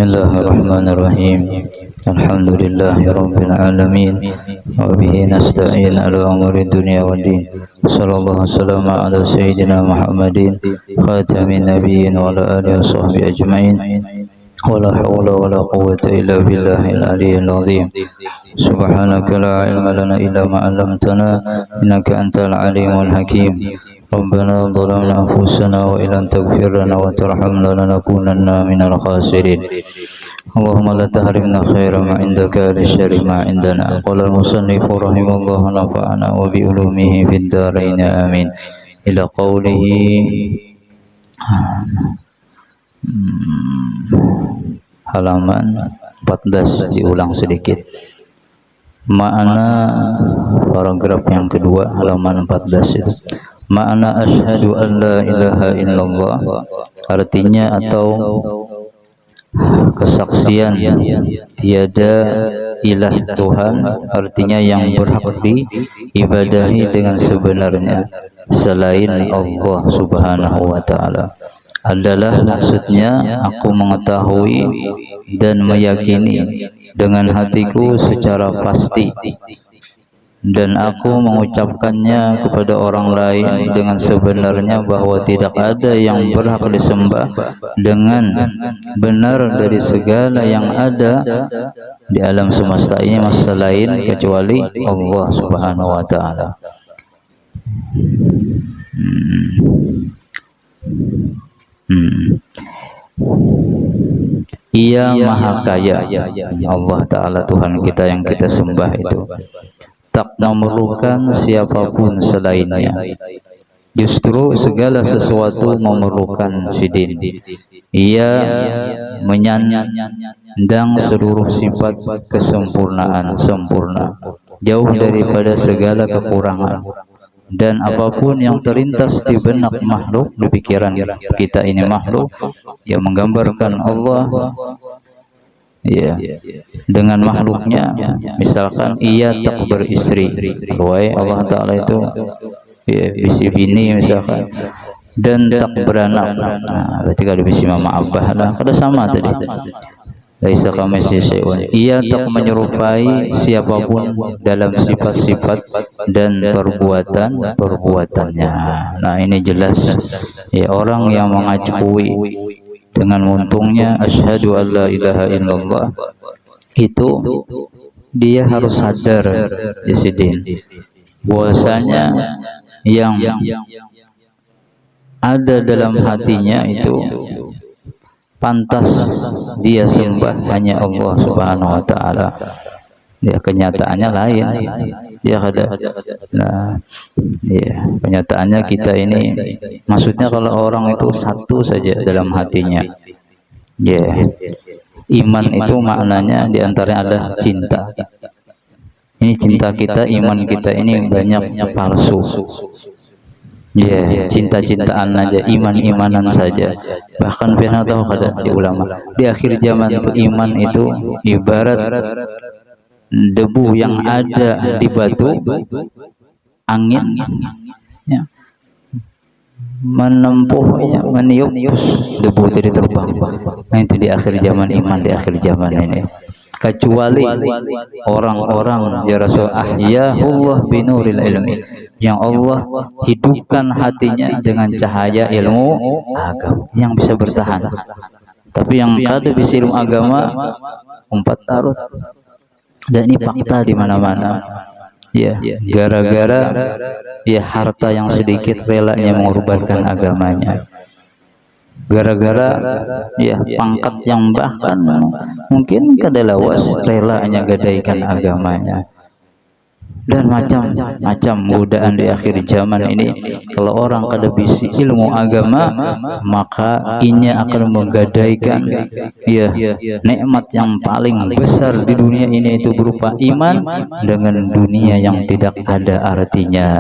Bismillahirrahmanirrahim. Alhamdulillahirabbil alamin wa bihi nasta'in ala umuri dunya waddin. Sallallahu wasallam ala sayyidina Muhammadin khatamin nabiyyin wa ala alihi washabbihi ajmain. Wala haula wala quwwata illa billahil aliyyil azim. Subhanaka la ilma lana illa ma 'allamtana innaka antal alimul hakim. Rabbana dhalamna anfusana wa illam taghfir lana wa tarhamna lanakunanna minal khasirin. Allahumma la tahrimna khaira ma indaka li syarri ma indana. Qala al-musannif rahimallahu nafa'ana wa bi ulumihi fid dharain amin. Ila qawlihi halaman 14 diulang sedikit. Makna paragraf yang kedua halaman 14 itu. Makna asyhadu an la ilaha illallah artinya atau kesaksian tiada ilah Tuhan, artinya yang berhak diibadahi dengan sebenarnya selain Allah Subhanahu wa taala. Adalah maksudnya aku mengetahui dan meyakini dengan hatiku secara pasti, dan aku mengucapkannya kepada orang lain dengan sebenarnya bahwa tidak ada yang berhak disembah dengan benar dari segala yang ada di alam semesta ini selain kecuali Allah Subhanahu wa taala. Ia maha kaya, Allah Ta'ala Tuhan kita yang kita sembah itu tak memerlukan siapapun selainnya. Justru segala sesuatu memerlukan sidin. Ia menyandang seluruh sifat kesempurnaan, sempurna, jauh daripada segala kekurangan. Dan apapun yang terlintas di benak makhluk, di pikiran kita ini makhluk, yang menggambarkan Allah ya dengan makhluknya. Misalkan ia tak beristri, Allah Ta'ala itu ya bisi bini misalkan, dan tak beranak. Nah, berarti kalau bisi mama abah lah, kada sama tadi. Laisa kamitslihi syai'un. Ia tak menyerupai siapapun dalam sifat-sifat dan perbuatan-perbuatannya. Nah, ini jelas ya, orang yang mengakui dengan untungnya asyhadu alla ilaha illallah itu dia harus sadar di sini bahwasanya yang ada dalam hatinya itu pantas dia sembah hanya Allah Subhanahu wa taala. Ya, kenyataannya lain. Ya ada. Nah, ya, kenyataannya kita ini, maksudnya kalau orang itu satu saja dalam hatinya. Ya. Iman itu maknanya diantaranya adalah cinta. Ini cinta kita, iman kita ini banyak palsu. Ya, cinta-cintaan aja, iman-imanan saja. Bahkan pernah tahu kada di ulama, di akhir zaman itu iman itu ibarat debu yang ada di batu, angin ya, menempuhnya, meniup debu itu terbang. Nah, itu di akhir zaman iman, di akhir zaman ini. Kecuali orang-orang ya Rasul ahyahullah binuril ilmi, yang Allah hidupkan hatinya dengan cahaya ilmu agama, yang bisa bertahan. Tapi yang kada bisa ilmu agama umpat tarut. Dan ini fakta di mana-mana. Ya, gara-gara ya harta yang sedikit relanya mengorbankan agamanya. Gara-gara ya pangkat yang bahkan mungkin kada lawas relanya gadaikan agamanya. Dan macam-macam godaan di akhir zaman ini. Kalau orang kada bisi ilmu agama, maka inya akan menggadaikan ya nikmat yang paling besar di dunia ini, itu berupa iman dengan dunia yang tidak ada artinya.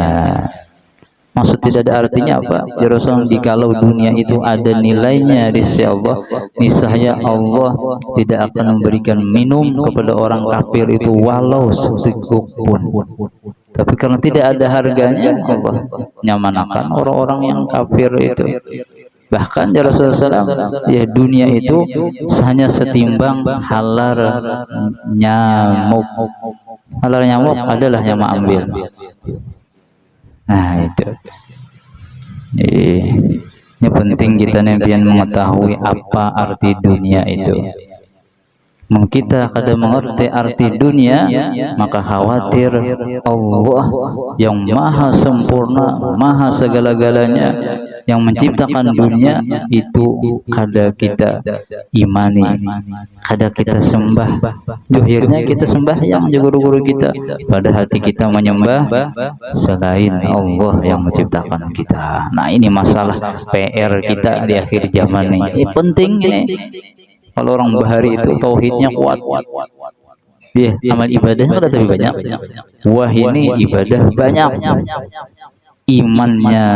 Maksud tidak ada artinya apa? Ya Rasul, jikalau dunia itu ada nilainya di sisi Allah, niscaya Allah tidak akan memberikan minum kepada orang kafir itu walau seteguk pun. Tapi karena tidak ada harganya, Allah nyamanakan orang-orang yang kafir itu Bahkan ya Rasulullah SAW, ya dunia itu hanya setimbang halar nyamuk. Halar nyamuk adalah yang mengambil. Nah itu. Ini penting kita nempian mengetahui apa arti dunia itu. Kita kada mengerti arti dunia, maka khawatir Allah yang maha sempurna, maha segala-galanya, yang menciptakan dunia itu kada kita imani, kada kita sembah. Akhirnya kita sembahyang guru-guru kita, pada hati kita menyembah selain Allah yang menciptakan kita. Nah ini masalah PR kita di akhir zaman ini. Ini penting ini. Kalau orang bahari itu tauhidnya kuat, ya amal ibadahnya kan lebih banyak. Wah ini ibadah banyak, imannya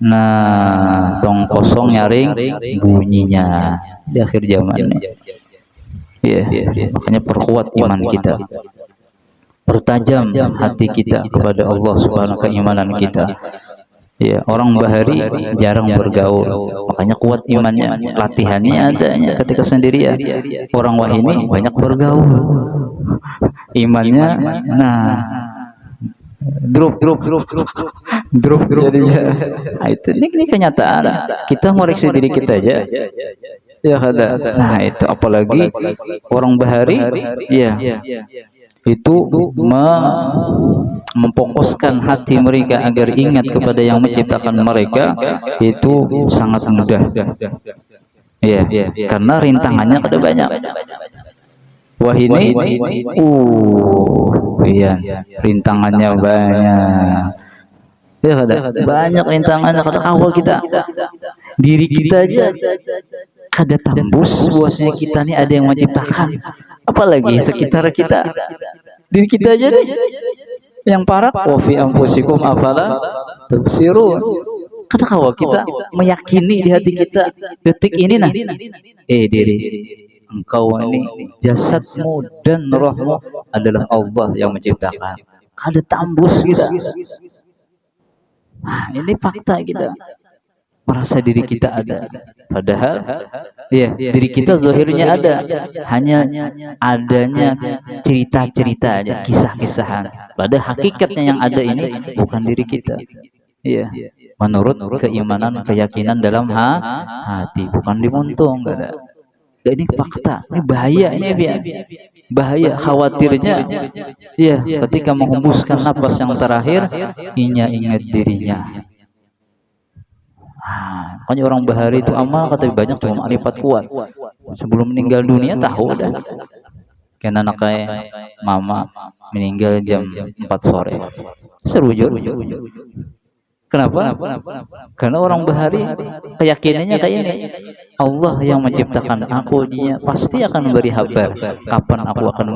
nah tong kosong nyaring bunyinya di akhir zaman ini. Ya, makanya perkuat iman kita, pertajam hati kita kepada Allah Subhanahu, keimanan kita. Ya, orang bahari jarang bergaul, makanya kuat imannya, latihannya adanya ketika sendirian. Orang wahini banyak bergaul, imannya nah drop jadinya. Nah, itu ini kenyataan. Kita ngoreksi diri kita aja. Ya ada. Nah itu apalagi orang bahari, ya itu memfokuskan hati mereka agar ingat kepada yang menciptakan mereka, itu sangat mudah. Ya, karena rintangannya kada banyak. Wah ini, iya, rintangannya banyak. Ya kada banyak rintangannya, kada kawal kita. Diri kita aja kada tembus bahwasanya kita ini ada yang menciptakan, apalagi sekitar kita. Diri kita aja deh yang parah. Wa fi anfusikum afala tubsirun. Kada kawal kita meyakini di hati kita detik ini nah, diri engkau ini, jasadmu dan rohmu adalah Allah yang menciptakan. Kada tembus kita. Nah, ini fakta kita. Merasa diri kita ada, padahal ya diri kita zahirnya ada, hanya adanya cerita-cerita aja, kisah-kisahan. Padahal hakikatnya yang ada ini bukan diri kita. Iya, menurut keimanan, keyakinan dalam hati, bukan dimuntung. Enggak ada. Ini fakta, ini bahaya, ini bahaya. Khawatirnya ya ketika menghembuskan napas yang terakhir, ingat dirinya. Makanya orang bahari itu amal kata banyak, cuma marifat kuat. Sebelum meninggal dunia tahu dah. Karena anak kayak mama meninggal jam 4 sore. Seru. Kenapa? Karena orang bahari keyakinannya kayak ini. Allah yang menciptakan aku, dia pasti akan memberi kabar kapan aku akan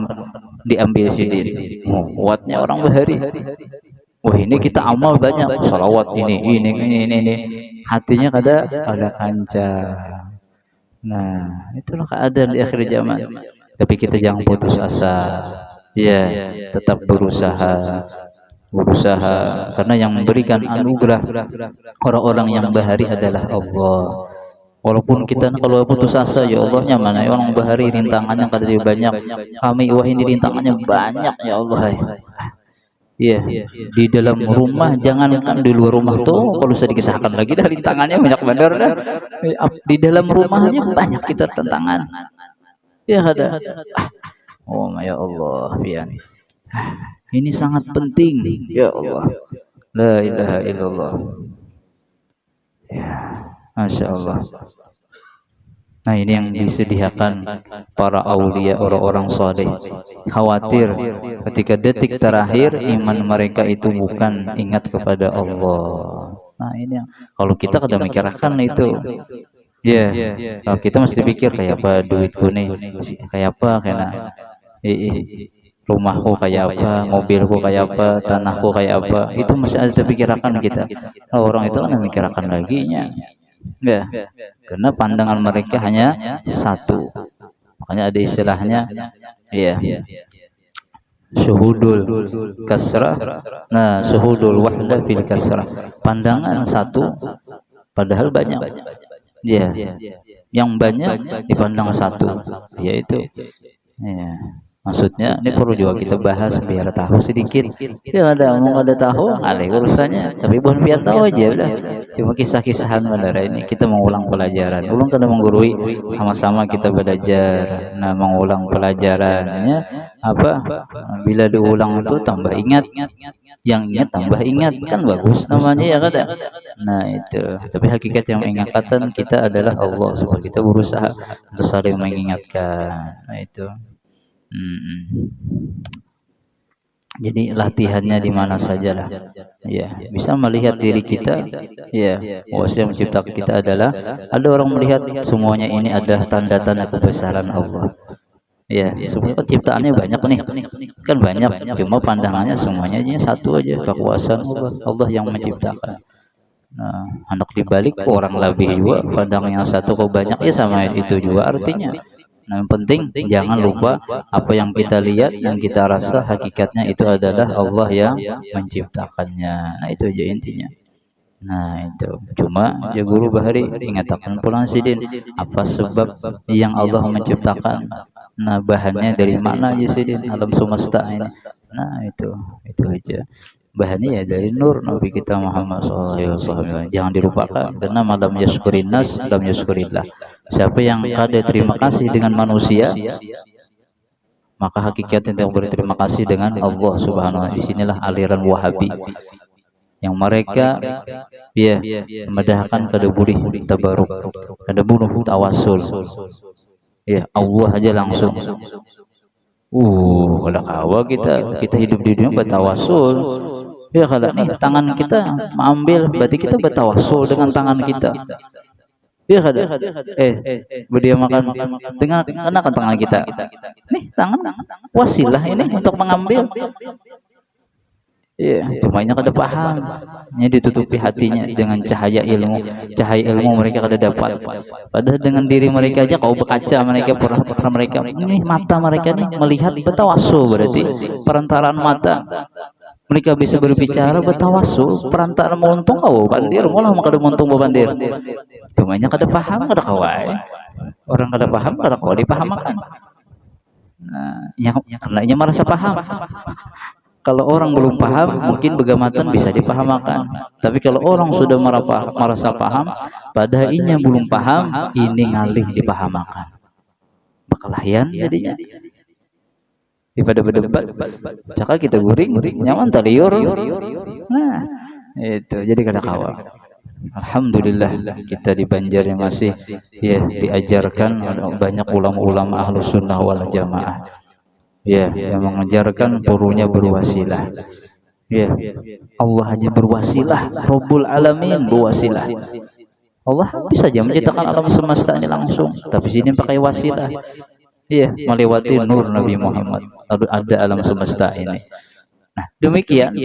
diambil sendiri. Kuatnya orang bahari. Wah ini kita amal banyak, salawat ini. Hatinya ada kanca. Nah itulah keadaan di akhir zaman. Tapi kita jangan putus asa. Ya, tetap berusaha. Karena yang memberikan anugerah orang-orang yang bahari adalah Allah. Walaupun kita kalau putus asa, ya Allahnya mana orang bahari rintangannya kada banyak. Kami wah ini rintangannya banyak ya Allah. Iya, di dalam rumah, jangankan di luar rumah tuh kalau bisa dikisahkan lagi dari tangannya banyak benar dah. Di dalam rumahnya banyak kita tantangan. Ya ada. Oh ya Allah, ya. Ini sangat penting. Ya Allah. La ilaha illallah. Ya, Masya Allah. Nah ini yang disediakan para aulia, orang-orang saleh. Khawatir ketika detik terakhir iman mereka itu bukan ingat kepada Allah. Nah ini yang kalau kita kada mikirkan itu, ya kalau kita mesti pikir kayak apa duitku nih, kayak apa kena rumahku kayak apa, mobilku kayak apa, tanahku kayak apa, itu masih ada terpikirkan kita. Nah, orang itu kan memikirkan lagi nya. Ya, karena pandangan mereka hanya satu. Makanya ada istilahnya, ya, syuhudul kasrah. Nah, syuhudul wahdah fil kasrah. Pandangan satu padahal banyak. Ya, yang banyak dipandang satu, yaitu ya. Maksudnya ini perlu juga kita bahas biar tahu sedikit. Ya ada ngomong ada tahu, ada urusannya. Tapi bukan biar tahu aja udah. Cuma kisah-kisahan benar ini. Kita mengulang pelajaran. Ulun kadang menggurui sama-sama kita belajar. Nah mengulang pelajarannya apa? Bila diulang itu tambah ingat. Yang ingat tambah ingat kan bagus namanya ya kata. Nah itu. Tapi hakikat yang mengingatkan kita adalah Allah. Supaya kita berusaha untuk saling mengingatkan. Nah itu. Jadi latihannya di mana saja lah. Ya, bisa melihat diri kita. Ya, bahwa yang menciptakan kita adalah ada orang melihat semuanya ini adalah tanda-tanda kebesaran Allah. Ya, semua penciptaannya banyak nih. Kan banyak, cuma pandangannya semuanya satu aja, kekuasaan Allah, Allah yang menciptakan. Nah, anak dibalik orang lebih juga, pandang yang satu kok banyak ya sama itu juga artinya. Nah, yang penting jangan lupa apa yang kita lihat, yang kita rasa hakikatnya itu adalah Allah yang menciptakannya. Nah, itu aja intinya. Nah, itu. Cuma ya Guru Bahari mengatakan pulang sidin, apa sebab yang Allah menciptakan? Nah, bahannya dari mana aja sidin alam semesta ini? Nah, itu aja. Bahannya ya dari nur Nabi kita Muhammad SAW. Jangan dilupakan karena malam yaskurin nas, lam yaskurillah. Siapa yang kada terima kasih dengan manusia, maka hakikatnya yang berterima kasih dengan Allah Subhanahu wa taala. Disinilah aliran Wahabi yang mereka ya memedahkan kada boleh tabaruk, kada boleh tawasul. Ya Allah aja langsung. Kalau kawa kita hidup di dunia bertawasul. Ya kalau nih tangan kita mengambil, berarti kita bertawasul dengan tangan kita. Iya kada. Dia makan dengan kenakan tangan kita. Nih tangan wasilah ini untuk mengambil. Iya, cuma ini kada paham. Ini ditutupi hatinya dengan cahaya ilmu. Cahaya ilmu mereka kada dapat. Padahal dengan diri mereka aja kau berkaca mereka pernah mereka ini mata mereka nih melihat bertawasul berarti perantaraan mata. Mereka bisa berbicara bertawasul perantara muntung kau bandir mulah maka ada muntung bandir cumanya kada paham kada kawai orang kada paham kada kawai dipahamakan. Nah yang karena merasa paham. Kalau orang belum paham mungkin begamatan bisa dipahamakan, tapi kalau orang sudah merasa paham padahal inya belum paham ini ngalih dipahamakan bakalahian jadinya daripada berdebat cakap kita guring nyaman taliur. Nah itu jadi kada kawal. Alhamdulillah kita di Banjar yang masih ya diajarkan banyak ulama-ulama ahlus sunnah wal jamaah ya yang mengajarkan perlunya berwasilah. Ya Allah hanya berwasilah, Rabbul Alamin berwasilah. Allah bisa saja menciptakan alam semesta ini langsung, tapi sini pakai wasilah. Iya, melewati nur Nabi Muhammad. Lalu ada alam semesta ini. Nah, demikian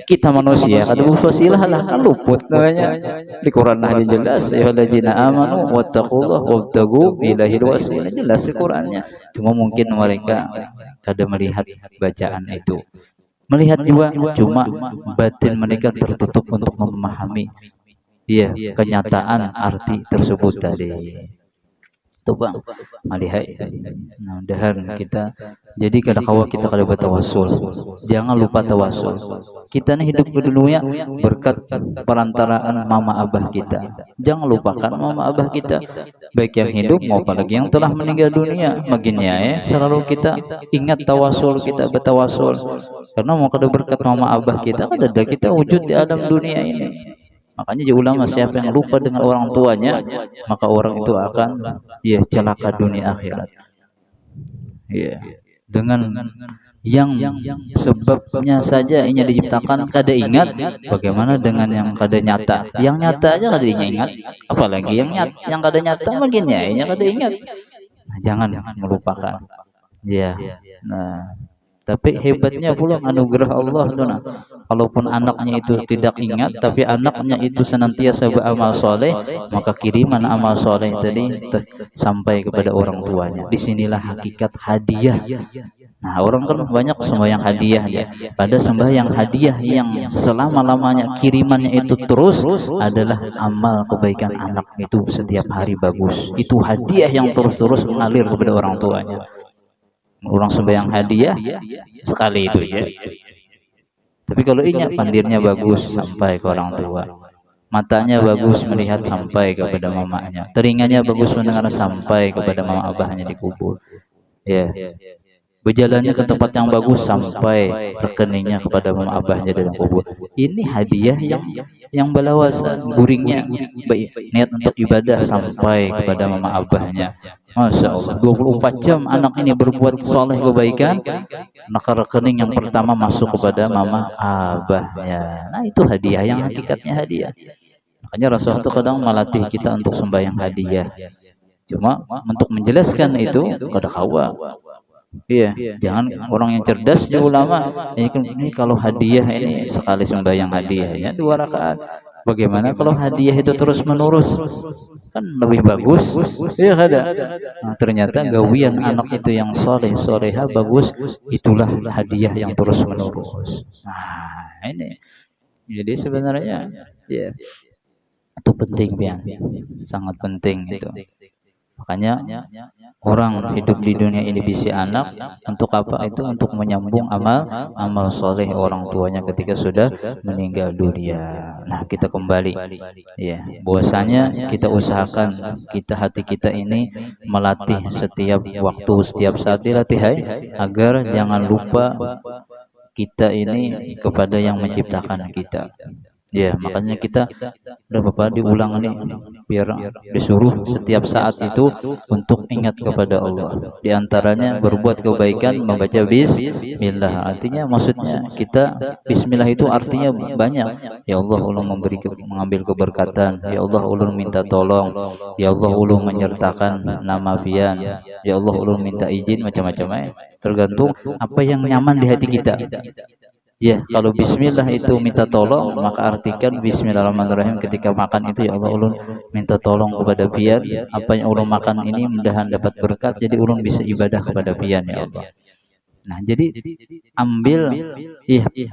kita manusia kada berwasilah lah kan luput namanya. Di Quran ada jelas ya alladzina amanu wattaqullaha wabtagu ilaihi wasilah jelas di Qurannya. Cuma mungkin mereka kada melihat bacaan itu. Melihat juga cuma batin mereka tertutup untuk memahami kenyataan arti tersebut tadi. Tuh bang, malihai. Nah, mudahan kita jadi kada kawa kita kada bertawasul. Jangan lupa tawasul. Kita nih hidup di dunia berkat perantaraan mama abah kita. Jangan lupakan mama abah kita, baik yang hidup maupun lagi yang telah meninggal dunia. Maginya selalu kita ingat tawasul kita bertawasul. Karena mau kada berkat mama abah kita, kada ada kita wujud di alam dunia ini. Makanya ulama siapa yang lupa dengan orang tuanya maka orang itu akan celaka dunia akhirat. Dengan yang sebabnya saja ini diciptakan kada ingat, bagaimana dengan yang kada nyata? Yang nyata aja kada ingat, apalagi yang kada nyata bagiannya kada ingat. Nah, jangan melupakan. Nah tapi hebatnya pula anugerah Allah dona. Kalaupun anaknya itu tidak ingat, tapi anaknya itu senantiasa beramal soleh, maka kiriman amal soleh tadi sampai kepada orang tuanya. Disinilah hakikat hadiah Nah, orang kan banyak sembahyang hadiah ya. Pada sembahyang hadiah yang selama-lamanya kirimannya itu terus adalah amal kebaikan anak itu setiap hari bagus. Itu hadiah yang terus-terus mengalir kepada orang tuanya. Orang sembahyang hadiah sekali itu ya. Tapi kalau ingat pandirnya bagus sampai ke orang tua. Matanya bagus melihat sampai kepada mamanya. Telinganya bagus mendengar sampai kepada mama abahnya dikubur. Ya. Berjalannya ke tempat yang bagus sampai rekeningnya kepada mama abahnya dalam kubur. Ini hadiah yang balawasan, guringnya baik, niat untuk ibadah sampai kepada mama abahnya. Masya Allah, 24 jam anak ini berbuat soleh kebaikan, maka rekening yang pertama masuk kepada mama abahnya. Nah, itu hadiah yang hakikatnya hadiah. Makanya Rasulullah itu kadang melatih kita untuk sembahyang hadiah. Cuma untuk menjelaskan itu kada kawa. Iya, jangan orang yang cerdas ya ulama. Ini kalau hadiah ini sekali sembahyang hadiah ya 2 rakaat. Bagaimana kalau hadiah itu terus menerus? Kan lebih bagus. Iya kada. Nah, ternyata gawian anak itu yang soleh soleha bagus, itulah hadiah yang terus menerus. Nah, ini. Jadi sebenarnya ya itu penting ya, sangat penting itu. Makanya orang hidup di dunia ini bisa anak untuk apa? Itu untuk menyambung amal soleh orang tuanya ketika sudah meninggal dunia. Nah, kita kembali ya, bahwasanya kita usahakan hati kita ini melatih setiap waktu, setiap saat dilatih agar jangan lupa kita ini kepada yang menciptakan kita. Ya, makanya kita udah Bapak diulang nih biar disuruh setiap saat itu untuk ingat kepada Allah. Di antaranya berbuat kebaikan, membaca bismillah. Artinya maksudnya kita bismillah itu artinya banyak. Ya Allah, ulun mengambil keberkatan. Ya Allah, ulun minta tolong. Ya Allah, ulun menyertakan nama pian. Ya Allah, ulun minta izin macam-macam. Tergantung apa yang nyaman di hati kita. Ya, kalau bismillah itu minta tolong, maka artikan bismillahirrahmanirrahim ketika makan itu, ya Allah, ulun minta tolong kepada pian, apa yang ulun makan ini mudahan dapat berkat, jadi ulun bisa ibadah kepada pian, ya Allah. Nah, jadi ambil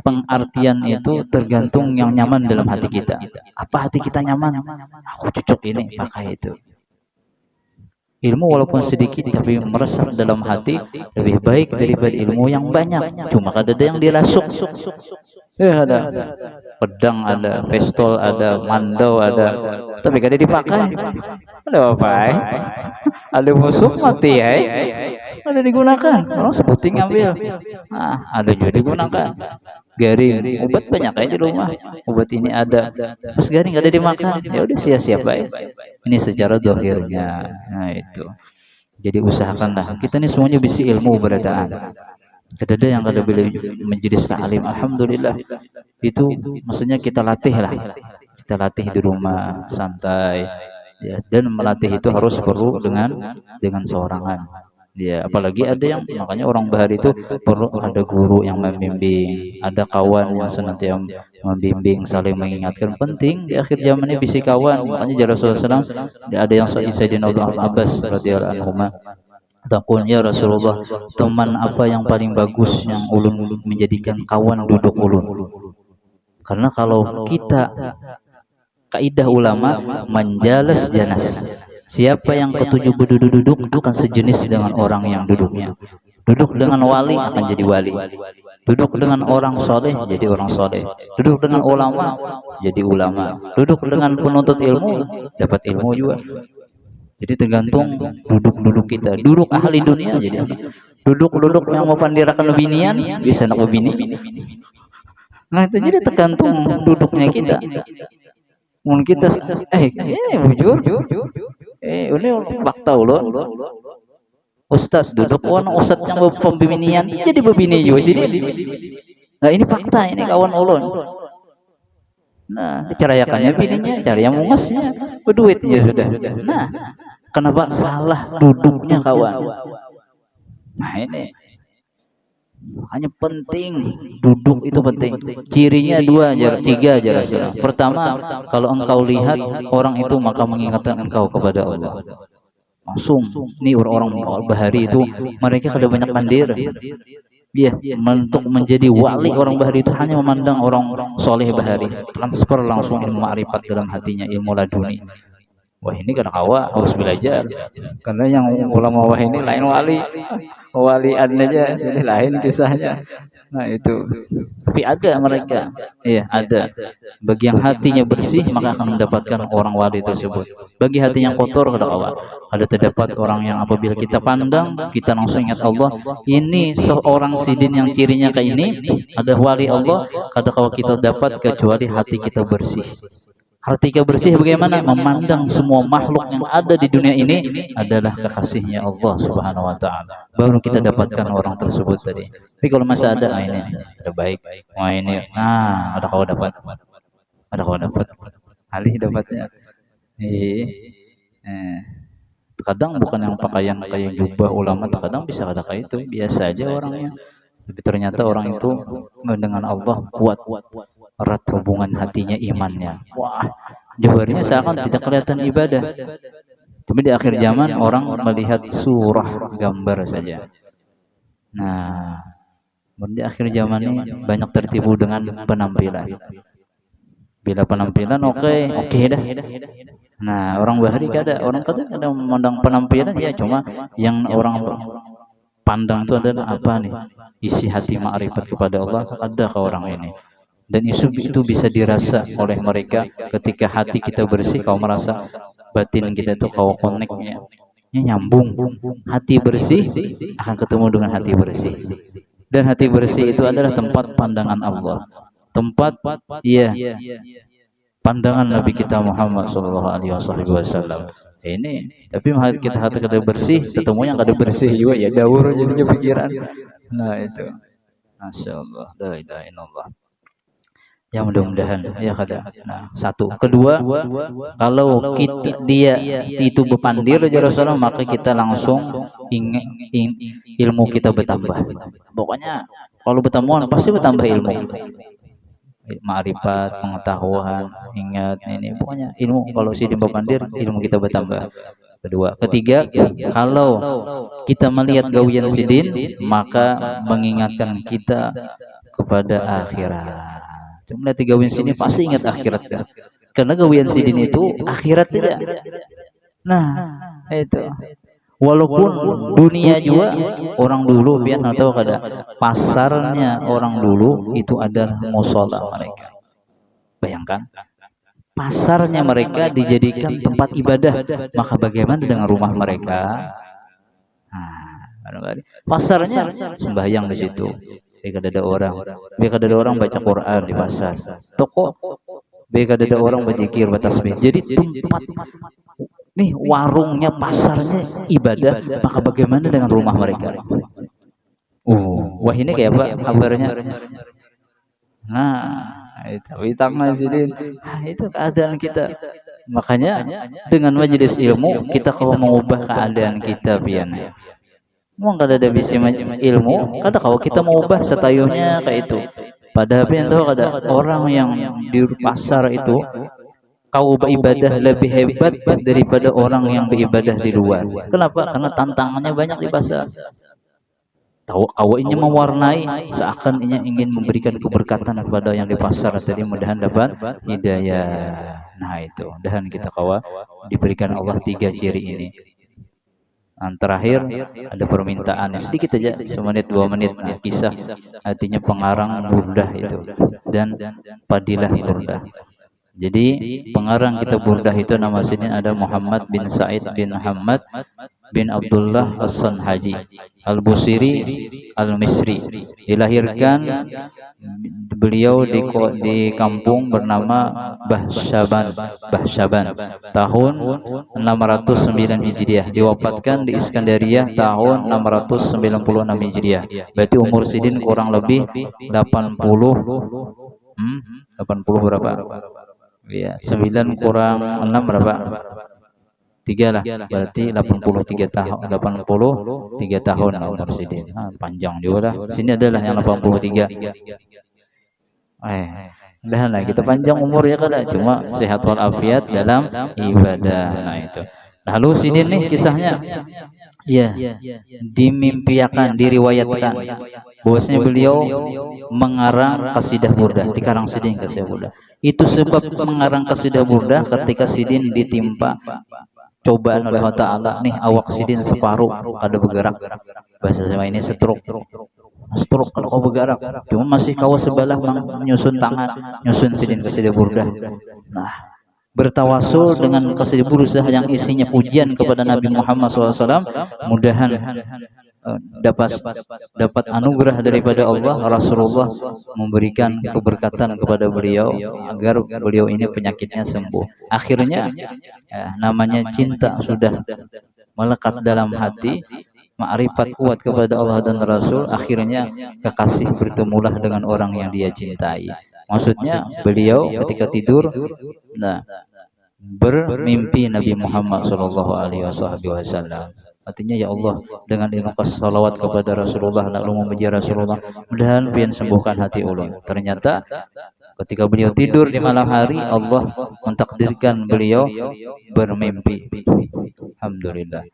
pengartian itu tergantung yang nyaman dalam hati kita. Apa hati kita nyaman? Aku cocok ini pakai itu. Ilmu walaupun sedikit tapi meresap dalam hati lebih baik daripada ilmu yang banyak. Cuma ada yang dirasuk. Ada pedang, ada pistol, ada mandau, ada, tapi kada dipakai. Ada apa? Ada musuh mati ada digunakan. Orang sebuting ambil. Ada juga digunakan. Garing, obat banyak aja di rumah. Obat ini ada, terus garing ada dimakan. Ya udah sia-sia baik. Ini secara dohirnya. Nah itu. Jadi usahakanlah kita ini semuanya bisa ilmu berataan. Ada yang kada boleh menjadi ta'lim. Alhamdulillah. Itu maksudnya kita latih lah. Kita latih di rumah santai. Ya, dan melatih itu harus perlu dengan seorangan. Ya, apalagi ada yang makanya orang bahar itu perlu ada guru yang membimbing, ada kawan yang senantiasa membimbing, saling mengingatkan. Penting di akhir zaman ini bisa kawan. Makanya jara Rasulullah SAW ada yang Sayyidina Abbas radhiyallahu anhu takun, ya Rasulullah, teman apa yang paling bagus yang ulun menjadikan kawan duduk ulun? Karena kalau kita kaidah ulama menjalas janas, siapa yang ketujuh berduduk akan sejenis dengan orang yang duduknya. Duduk dengan wali akan jadi wali. Duduk dengan orang soleh jadi orang soleh. Duduk dengan ulama jadi ulama. Duduk dengan penuntut ilmu dapat ilmu juga. Jadi tergantung duduk kita. Duduk ahli dunia jadi duduk yang mau pandirakan binian bisa nak bini. Nah itu jadi tergantung duduknya kita. Mungkin kita bujur ini fakta ulun ustaz duduk ustaz yang pembinian jadi bebini juga sini. Nah ini fakta, ini kawan ulun. Nah dicerayakannya bininya, cari yang mungasnya, berduit ya sudah. Nah kenapa salah duduknya kawan? Nah ini hanya penting, duduk itu penting. Cirinya 2 3 aja Rasulullah. Pertama, kalau engkau lihat orang itu maka mengingatkan engkau kepada Allah. langsung nih orang-orang Bahari itu mereka kada banyak mandir. Iya, untuk menjadi wali orang Bahari itu hanya memandang orang soleh Bahari, transfer langsung ilmu ma'rifat dalam hatinya, ilmu laduni. Wah ini kan kawa harus belajar, karena yang ulama wah ini lain wali, walian aja, jadi lain kisahnya. Nah itu, tapi ada mereka, iya ada. Bagi yang hatinya bersih maka akan mendapatkan orang wali tersebut. Bagi hati yang kotor kada kawa, ada terdapat orang yang apabila kita pandang kita langsung ingat Allah. Ini seorang sidin yang cirinya kayak ini, ada wali Allah. Kada kawa kita dapat kecuali hati kita bersih. Hati kita bersih bagaimana? Memandang semua makhluk yang ada di dunia ini adalah kekasihnya Allah Subhanahu wa taala. Baru kita dapatkan orang tersebut tadi. Tapi kalau masih ada, ini ada baik. Wah ini, ada kau dapat. Ada kau dapat. Alih dapatnya. Kadang bukan yang pakaian kayak jubah ulama, terkadang bisa ada kayak itu, biasa aja orangnya. Tapi ternyata orang itu dengan Allah kuat, erat hubungan hatinya, imannya. Wah, jauharnya seakan tidak kelihatan ibadah. Tapi di akhir zaman orang melihat surah gambar saja. Nah, di akhir zaman ini banyak tertipu dengan penampilan. Bila penampilan oke dah. Nah, orang Bahari orang kada memandang penampilan, ya cuma yang orang pandang itu adalah apa nih? Isi hati ma'rifat kepada Allah ada ke orang ini. Dan itu bisa dirasa oleh mereka ketika hati kita bersih, kau merasa batin kita itu kau connect-nya nyambung. Hati bersih akan ketemu dengan hati bersih. Dan hati bersih itu adalah tempat pandangan Allah. Tempat pandangan Nabi kita Muhammad sallallahu alaihi wasallam. Ini tapi kita hati kada bersih, ketemu yang kada bersih juga ya dawur jadinya pikiran. Nah itu. Masyaallah, la ilaha illallah. Ya mudah-mudahan ya kada. Nah, satu. Kedua, kalau dia itu berpandir aja Rasulullah, maka kita langsung ilmu kita bertambah. Pokoknya kalau bertemuan pasti bertambah ilmu. Ma'rifat, pengetahuan, ingat ini pokoknya ilmu. Kalau si berpandir ilmu kita bertambah. Kedua, ketiga, kalau kita melihat gawian sidin maka mengingatkan kita kepada akhirat. Cuma tiga gawian sidin pasti ingat akhirat kan? Karena gawian sidin itu akhirat tidak. Nah, itu. Walaupun dunia juga orang dulu biar tahu kada pasarnya orang dulu itu adalah musola mereka. Bayangkan pasarnya mereka dijadikan tempat ibadah, maka bagaimana dengan rumah mereka? Nah, pasarnya sembahyang di situ. Biar ada orang, biar ada orang baca Quran di pasar. Toko, biar ada orang berzikir, bertasbih. Jadi tempat nih warungnya, pasarnya ibadah, maka bagaimana dengan rumah mereka? Wah ini kayak apa kabarnya? Nah, itu keadaan kita. Makanya dengan majelis ilmu kita kalau mengubah keadaan kita pian. Mau kada ada bisa ilmu, kada kalau kita mau ubah setayunya kayak itu. Padahal pian tahu kada orang yang di pasar itu kau beribadah lebih hebat daripada orang yang beribadah di luar. Kenapa? Karena tantangannya banyak di pasar. Tahu awalnya mewarnai seakan ingin memberikan keberkatan kepada yang di pasar tadi, mudahan dapat hidayah. Nah itu, mudahan kita kawa diberikan Allah 3 ciri ini. Terakhir ada permintaan sedikit aja, 1 menit 2 menit. Nah, kisah artinya pengarang burdah itu dan padilah burdah. Jadi pengarang kitab burdah itu nama aslinya ada Muhammad bin Sa'id bin Muhammad bin Abdullah As-Sanhaji Al-Busiri Al-Misri. Dilahirkan beliau di kampung bernama Bahsyaban tahun 609 Hijriah. Diwafatkan di Iskandaria tahun 696 Hijriah. Berarti umur sidin kurang lebih 80 berapa? Ya, 9 kurang 6 berapa? 3 lah. Berarti 83 tahun. 83 tahun umur sidin. Panjang juga lah. Sini adalah yang 83. Udah lah, kita panjang umur ya kada, cuma sehat walafiat dalam ibadah. Nah itu. Lalu Sidin nih kisahnya, ya, dimimpiakan, diriwayatkan bahwasanya beliau mengarang kasidah burdah, dikarang Sidin kasidah burdah. Itu sebab mengarang kasidah burdah ketika Sidin ditimpa cobaan oleh Allah Ta'ala, nih awak Sidin separuh kada bergerak, bahasa Jawa ini stroke. Stroke kalau kau bergerak, cuma masih kau sebelah menyusun tangan, nyusun Sidin kasidah burdah. Nah, bertawasul dengan kasidah burdah yang isinya pujian kepada Nabi Muhammad SAW, mudahan dapat anugerah daripada Allah, Rasulullah memberikan keberkatan kepada beliau agar beliau ini penyakitnya sembuh. Akhirnya namanya cinta sudah melekat dalam hati, ma'rifat kuat kepada Allah dan Rasul, akhirnya kekasih bertemulah dengan orang yang dia cintai. Maksudnya beliau ketika tidur, nah, bermimpi Nabi Muhammad SAW. Artinya, ya Allah, dengan ilmu salawat kepada Rasulullah, lalu memuji Rasulullah, mudahan pian sembuhkan hati ulun. Ternyata ketika beliau tidur di malam hari, Allah mentakdirkan beliau bermimpi. Alhamdulillah.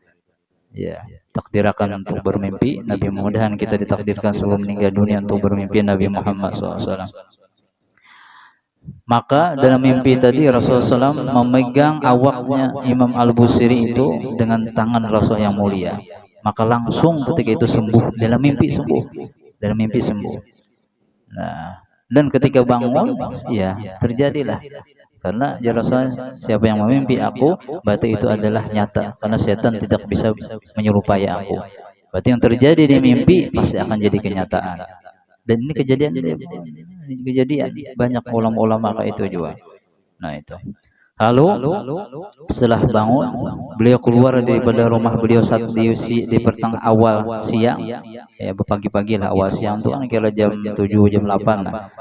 Ya, takdirakan untuk bermimpi Nabi. Mudahan kita ditakdirkan sebelum meninggal dunia untuk bermimpi Nabi Muhammad SAW. Maka dalam mimpi tadi Rasulullah SAW memegang awaknya Imam Al-Busiri itu dengan tangan Rasul yang mulia. Maka langsung ketika itu sembuh, dalam mimpi sembuh, dalam mimpi sembuh. Nah, dan ketika bangun, ya terjadilah. Karena ya Rasulullah, siapa yang memimpi aku, berarti itu adalah nyata. Karena setan tidak bisa menyerupai aku. Berarti yang terjadi di mimpi pasti akan jadi kenyataan. Dan ini kejadian banyak ulama-ulama kayak itu juga. Nah itu. Lalu setelah bangun, beliau keluar daripada rumah beliau saat di petang awal siang, ya pagi-pagi lah, awal siang itu kan kira jam 7 jam 8 lah.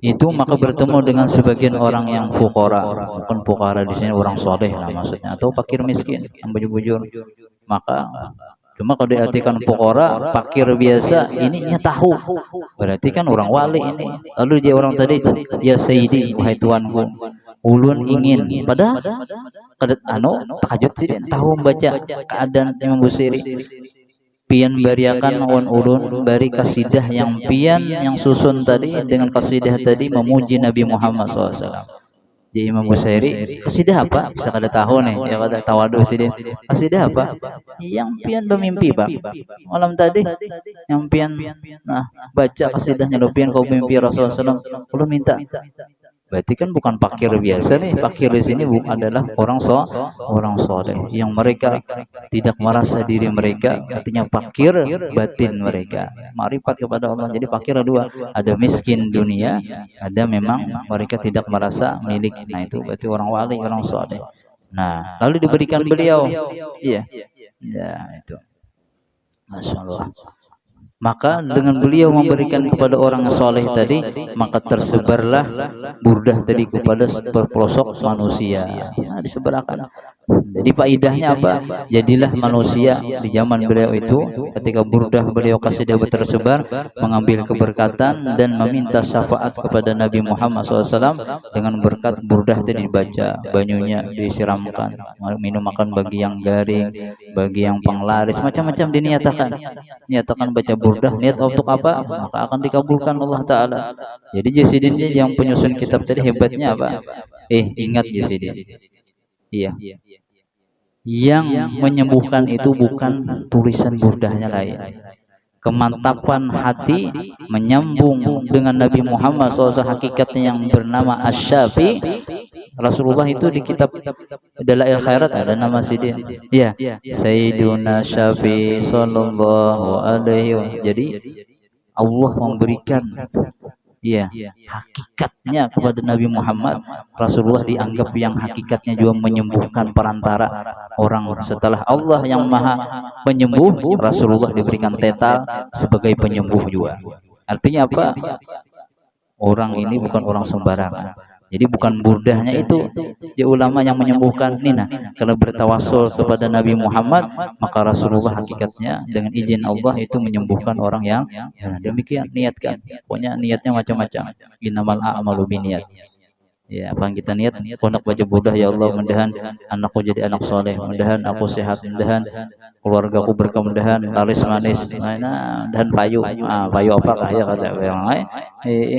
Itu maka bertemu dengan sebagian orang yang fukara, bukan fukara di sini orang soleh lah maksudnya, atau fakir miskin yang bujur-bujur. Maka cuma kalau diartikan pokora, fakir biasa, ininya tahu. Berarti kan orang wali ini. Lalu dia orang tadi itu, ya Sayyidi, wahai tuanku, ulun ingin. Padahal kadet takajut sih, tahu membaca keadaan Imam Busiri. Pian bariakan wan ulun bari kasidah yang pian yang susun tadi dengan kasidah tadi memuji Nabi Muhammad SAW. Di Imam Busiri, kasidah apa? Bisa kada tahu nih, ya kada tawadu sih. Kasidah apa? Yang pian bermimpi, Pak. Malam tadi yang pian baca kasidahnya lo pian kau mimpi Rasulullah SAW, kalau minta. Berarti kan bukan fakir biasa nih. Fakir di sini adalah orang soleh yang mereka tidak merasa diri mereka, artinya fakir batin mereka, ma'rifat kepada Allah. Jadi fakir dua, ada miskin dunia, ada memang mereka tidak merasa milik. Nah itu berarti orang wali, orang soleh. Nah lalu diberikan beliau, iya, ya itu, masya Allah. Maka dengan beliau memberikan kepada orang soleh tadi, maka tersebarlah burdah tadi kepada pelosok manusia. Nah, disebarkan. Jadi faidahnya apa? Jadilah manusia di zaman beliau itu, ketika burdah beliau kasidah tersebar, mengambil keberkatan dan meminta syafaat kepada Nabi Muhammad SAW dengan berkat burdah itu dibaca, banyunya disiramkan, minum makan bagi yang garing, bagi yang penglaris, macam-macam diniatakan. Niatakan baca burdah, niat untuk apa? Maka akan dikabulkan Allah Ta'ala. Jadi Jasidin yang penyusun kitab tadi hebatnya apa? Ingat Jasidin. Iya. Yang menyembuhkan itu bukan tulisan burdahnya lain. Kemantapan hati menyambung dengan Nabi Muhammad SAW, hakikatnya yang bernama Asy-Syafi. Rasulullah itu di kitab Dalail Khairat ada nama Sidin. Ya, Sayyiduna Syafi sallallahu alaihi wasallam. Jadi Allah memberikan hakikatnya kepada Nabi Muhammad. Rasulullah dianggap yang hakikatnya juga menyembuhkan perantara orang setelah Allah yang maha penyembuh. Rasulullah diberikan tetal sebagai penyembuh juga. Artinya apa? Orang ini bukan orang sembarangan. Jadi bukan burdahnya itu ya ulama yang menyembuhkan. Nina kalau bertawasul kepada Nabi Muhammad, maka Rasulullah hakikatnya dengan izin Allah itu menyembuhkan orang yang demikian niatkan. Pokoknya niatnya macam-macam. Innamal a'malu binniyat. Ya, apa yang kita niat, pondok baca burdah, ya Allah, mudahan anakku jadi anak soleh, mudahan aku sehat, mudahan keluargaku berkah, mudahan laris manis, nah, dan payu, payu apakah ya kata yang lain,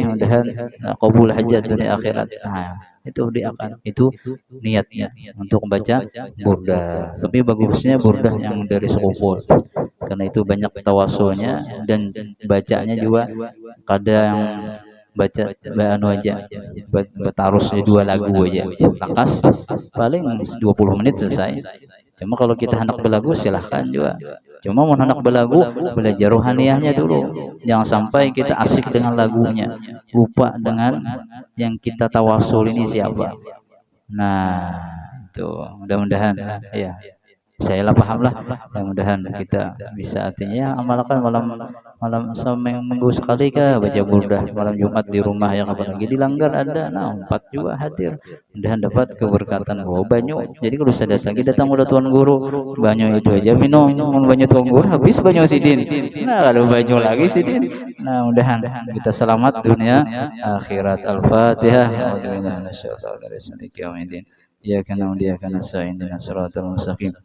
mudahan qabul hajat dunia akhirat. Nah, itu akan itu niatnya untuk baca burdah. Tapi bagusnya burdah yang dari suku, karena itu banyak tawasulnya dan bacanya juga kadang baca anu aja, bertarusnya 2 lagu aja, lakas paling 20 menit selesai. Cuma kalau kita hendak belagu silahkan juga. Cuma mau hendak belagu, belajar rohaniyahnya dulu. Jangan sampai kita asik dengan lagunya, lupa dengan yang kita tawasul ini siapa. Nah, itu mudah-mudahan ya saya lah paham lah, mudah-mudahan kita bisa, artinya ya, amalkan malam malam seminggu sekali kah baca burdah, malam Jumat di rumah, yang apalagi dilanggar ada, nah 4 juga hadir, mudahan dapat keberkatan. Oh banyak, jadi kalau saya datang, kita datang udah tuan guru banyak itu aja minum, banyak tuan guru habis banyak sidin, nah kalau banyak lagi sidin. Nah mudahan kita selamat dunia akhirat. Al-Fatihah. Ya karena dia karena saya ini nasratul mustaqim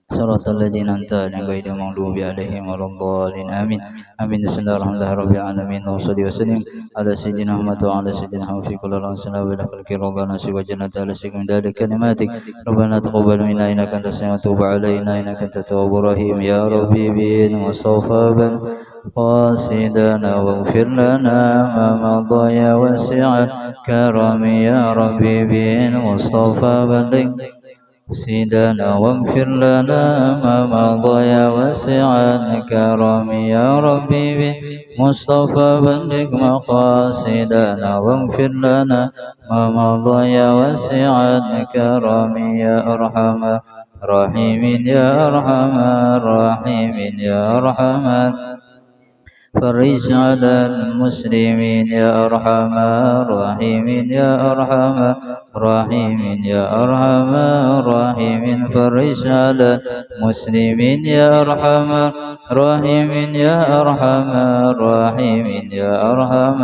Suratul ladzina an'amta alaihim ghairil maghdubi alaihim waladdallin. Amin. Amin. Bismillahirrahmanirrahim. Rabbil alamin. Wa salli wa sallim ala sayyidina Muhammad wa ala sayyidina Muhammad fi kulli lawsin wa bil khalqi rabbana si wa jannati ala sikum dari kalimatik. Rabbana taqabbal minna innaka antas samiul tub alaina innaka antat tawwabur rahim. Ya rabbi bin musafaban قاصدنا واغفر لنا ما مضى يا واسع الكرم يا ربي بالمصطفى بلغ سيدنا واغفر لنا ما مضى يا واسع الكرم يا ربي بالمصطفى بلغ مقاصدنا واغفر لنا ما مضى يا واسع الكرم يا أرحم الراحمين يا أرحم الراحمين يا أرحم فرج على المسلمين يا أرحم الراحمين يا أرحم الراحمين يا أرحم الراحمين فرج على المسلمين يا أرحم الراحمين يا أرحم الراحمين يا أرحم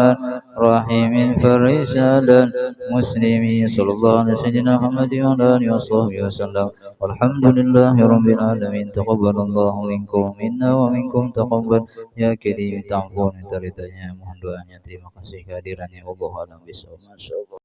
الراحمين فرج على المسلمين صلى الله على سيدنا محمد وعلى آله وصحبه وسلم والحمد لله رب العالمين تقبل الله منكم منا ومنكم تقبل ya kirim tampun minta ridhonya, mohon doanya, terima kasih kehadirannya. Wallahu a'lam bishawab.